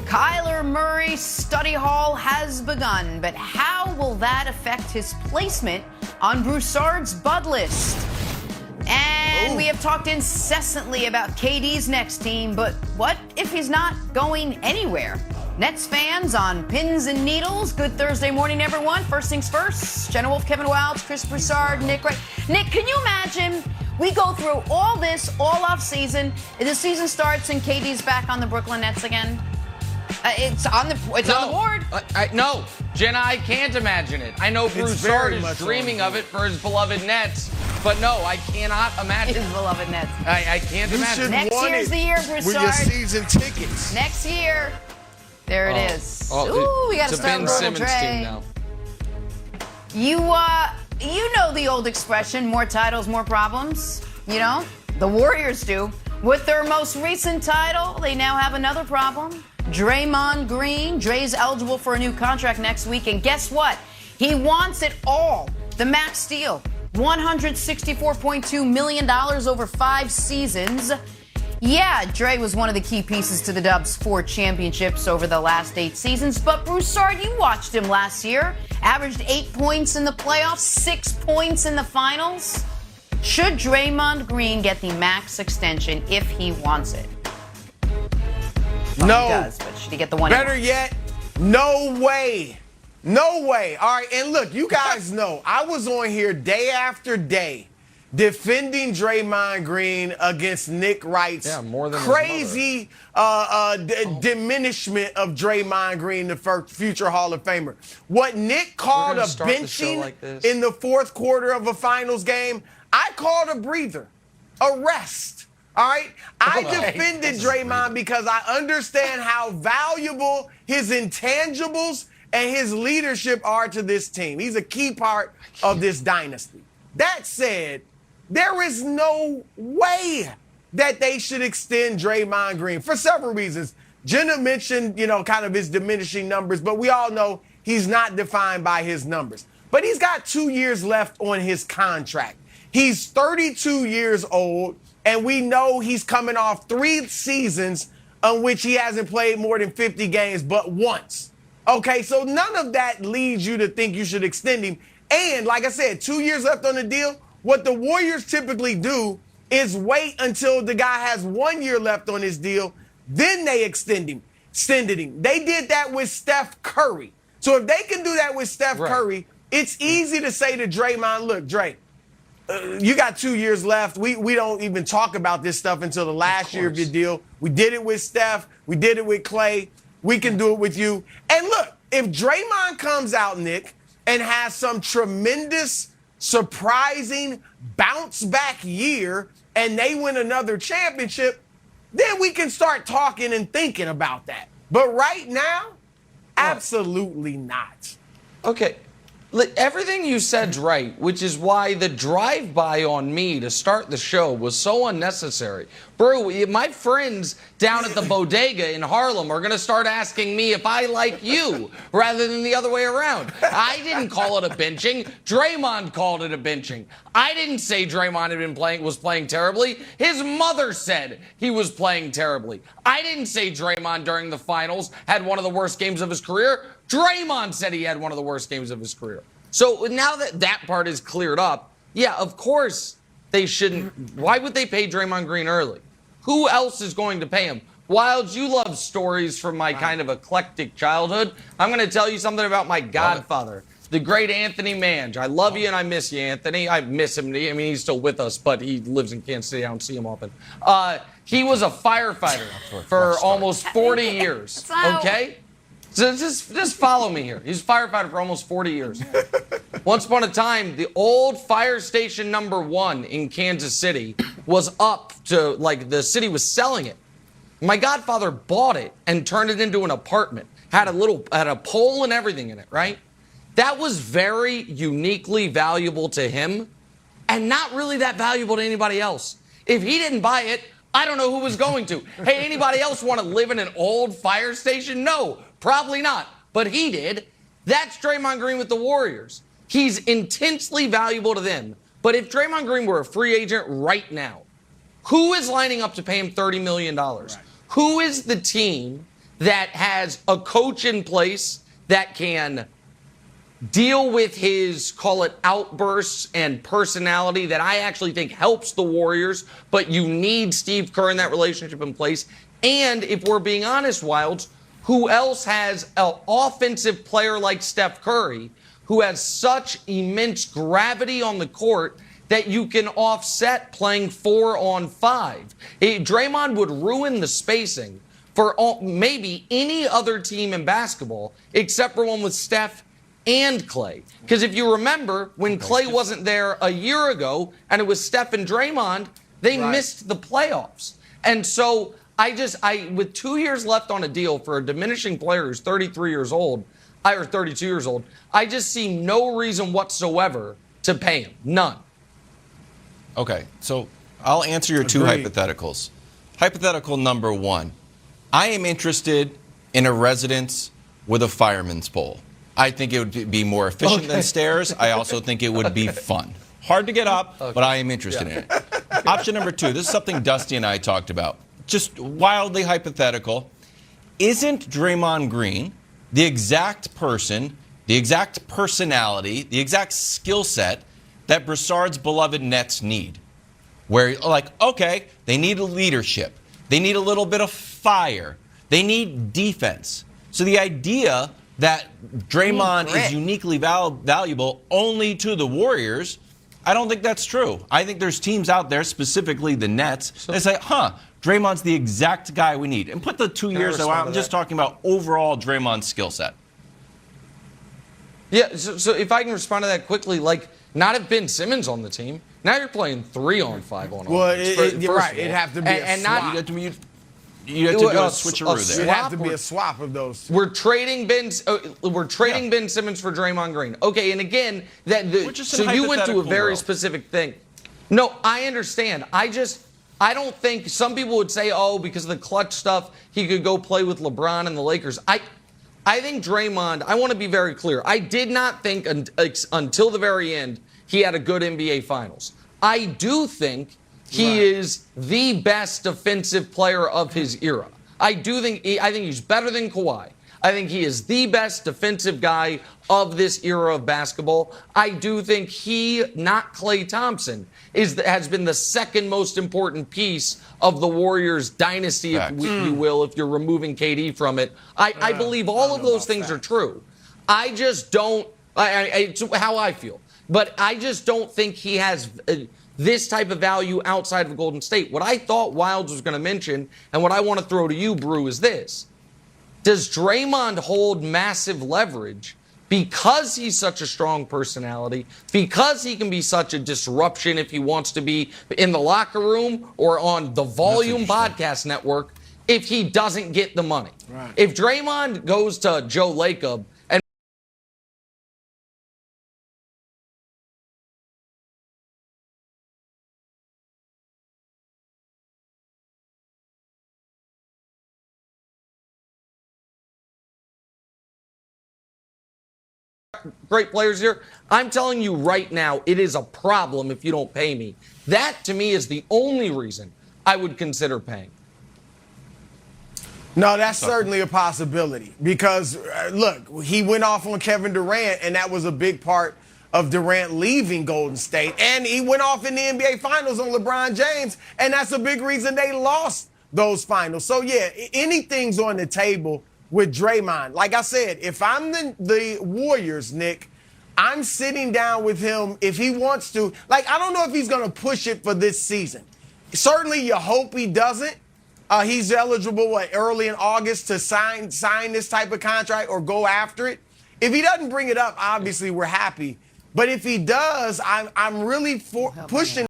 Kyler Murray's study hall has begun, but how will that affect his placement on Broussard's Bud list? And we have talked incessantly about KD's next team, but what if he's not going anywhere? Nets fans on pins and needles. Good Thursday morning, everyone. First things first. Jenna Wolf, Kevin Wildes, Chris Broussard, Nick Wright. Nick, can you imagine we go through all this all off season, and the season starts and KD's back on the Brooklyn Nets again? It's on the board. No, Jenna, I can't imagine it. I know Broussard is dreaming of it for his beloved Nets, but no, I cannot imagine his beloved Nets. I can't imagine. Next year's the year, Broussard. With your season tickets. Next year. There it is. Oh, we got to start Ben rolling, Simmons team now. You know the old expression, more titles, more problems. You know, the Warriors do. With their most recent title, they now have another problem. Draymond Green. Dre's eligible for a new contract next week, and guess what? He wants it all. The max deal, $164.2 million over 5 seasons. Yeah, Dre was one of the key pieces to the Dubs' 4 championships over the last 8 seasons. But Broussard, you watched him last year. Averaged 8 points in the playoffs, 6 points in the finals. Should Draymond Green get the max extension if he wants it? No. He does, but should he get the one? Better yet, no way. No way. All right, and look, you guys know, I was on here day after day defending Draymond Green against Nick Wright's more than crazy diminishment of Draymond Green, the future Hall of Famer. What Nick called a benching in the fourth quarter of a finals game, I called a breather, a rest. All right? I defended Draymond because I understand how valuable his intangibles and his leadership are to this team. He's a key part of this dynasty. That said, there is no way that they should extend Draymond Green for several reasons. Jenna mentioned, kind of his diminishing numbers, but we all know he's not defined by his numbers. But he's got 2 years left on his contract. He's 32 years old, and we know he's coming off 3 seasons on which he hasn't played more than 50 games but once. Okay, so none of that leads you to think you should extend him. And like I said, 2 years left on the deal. What the Warriors typically do is wait until the guy has 1 year left on his deal, then they extended him. They did that with Steph Curry. So if they can do that with Steph Curry, it's easy to say to Draymond, look, Dre, you got 2 years left. We don't even talk about this stuff until the last year of your deal. We did it with Steph. We did it with Clay. We can do it with you. And look, if Draymond comes out, Nick, and has some tremendous, surprising bounce-back year and they win another championship, then we can start talking and thinking about that. But right now, absolutely not. Okay. Everything you said's right, which is why the drive-by on me to start the show was so unnecessary. Bro, my friends down at the bodega in Harlem are going to start asking me if I like you rather than the other way around. I didn't call it a benching. Draymond called it a benching. I didn't say Draymond was playing terribly. His mother said he was playing terribly. I didn't say Draymond during the finals had one of the worst games of his career. Draymond said he had one of the worst games of his career. So now that part is cleared up, yeah, of course they shouldn't. Why would they pay Draymond Green early? Who else is going to pay him? Wildes, you love stories from my kind of eclectic childhood. I'm going to tell you something about my godfather, the great Anthony Mange. I love you and I miss you, Anthony. I miss him. I mean, he's still with us, but he lives in Kansas City. I don't see him often. He was a firefighter for almost 40 years, okay? So just follow me here. He's a firefighter for almost 40 years. Once upon a time, the old fire station number 1 in Kansas City was up to, the city was selling it. My godfather bought it and turned it into an apartment. Had a pole and everything in it, right? That was very uniquely valuable to him and not really that valuable to anybody else. If he didn't buy it, I don't know who was going to. Hey, anybody else want to live in an old fire station? No, probably not. But he did. That's Draymond Green with the Warriors. He's intensely valuable to them. But if Draymond Green were a free agent right now, who is lining up to pay him $30 million? Right. Who is the team that has a coach in place that can deal with his, call it, outbursts and personality that I actually think helps the Warriors, but you need Steve Kerr in that relationship in place. And if we're being honest, Wilds, who else has an offensive player like Steph Curry who has such immense gravity on the court that you can offset playing 4-on-5? Draymond would ruin the spacing for maybe any other team in basketball except for one with Steph and Clay. Because if you remember, when Clay wasn't there a year ago and it was Steph and Draymond, they missed the playoffs. And so with 2 years left on a deal for a diminishing player who's 33 years old, or 32 years old, I just see no reason whatsoever to pay him. None. Okay, so I'll answer your two hypotheticals. Hypothetical number one, I am interested in a residence with a fireman's pole. I think it would be more efficient than stairs. I also think it would be fun. Hard to get up, but I am interested in it. Option number two, this is something Dusty and I talked about. Just wildly hypothetical. Isn't Draymond Green the exact person, the exact personality, the exact skill set that Broussard's beloved Nets need? Where, like, okay, they need a leadership. They need a little bit of fire. They need defense. So the idea that Draymond is uniquely valuable only to the Warriors, I don't think that's true. I think there's teams out there, specifically the Nets, that say, Draymond's the exact guy we need. And put the 2 years out. I'm just talking about overall Draymond's skill set. Yeah, so if I can respond to that quickly, like, not have Ben Simmons on the team. Now you're playing 3-on-5 on offense. Well, you're right. It'd have to be a swap. You have to do a switcheroo there. It'd have to be a swap of those. We're trading Ben Simmons for Draymond Green. Okay, and again, so you went to a very specific thing. No, I understand. I don't think some people would say, because of the clutch stuff, he could go play with LeBron and the Lakers. I think Draymond, I want to be very clear. I did not think until the very end he had a good NBA Finals. I do think he is the best defensive player of his era. I think he's better than Kawhi. I think he is the best defensive guy of this era of basketball. I do think he, not Klay Thompson, has been the second most important piece of the Warriors dynasty, if you will, if you're removing KD from it. I believe all of those things are true. I just don't, it's how I feel, but I just don't think he has this type of value outside of Golden State. What I thought Wilds was going to mention, and what I want to throw to you, Brew, is this. Does Draymond hold massive leverage because he's such a strong personality, because he can be such a disruption if he wants to be in the locker room or on the Volume podcast network if he doesn't get the money? Right. If Draymond goes to Joe Lacob and great players here, I'm telling you right now, it is a problem if you don't pay me. That, to me, is the only reason I would consider paying. No, that's certainly a possibility because, look, he went off on Kevin Durant, and that was a big part of Durant leaving Golden State. And he went off in the NBA Finals on LeBron James, and that's a big reason they lost those finals. So, yeah, anything's on the table with Draymond. Like I said, if I'm the Warriors, Nick, I'm sitting down with him if he wants to. Like, I don't know if he's going to push it for this season. Certainly, you hope he doesn't. He's eligible, early in August to sign this type of contract or go after it. If he doesn't bring it up, obviously we're happy. But if he does, I'm really pushing